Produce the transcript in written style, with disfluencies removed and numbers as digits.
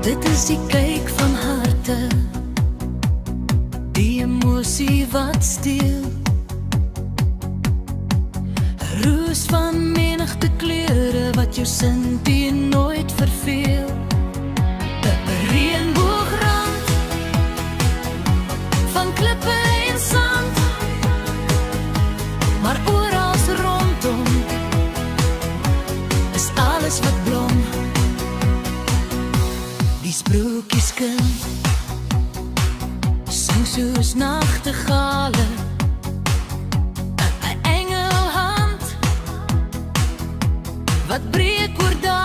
Dit is die kyk van harte, die emosie wat steel, 'n roos van menigte kleure wat jou sintie nooit verveel, 'n reënboogrand van klippe en sand, maar oral rondom is alles wat blom. Die sprookjeskind sing soos nachtegale, 'n engelhand wat breek oor dae.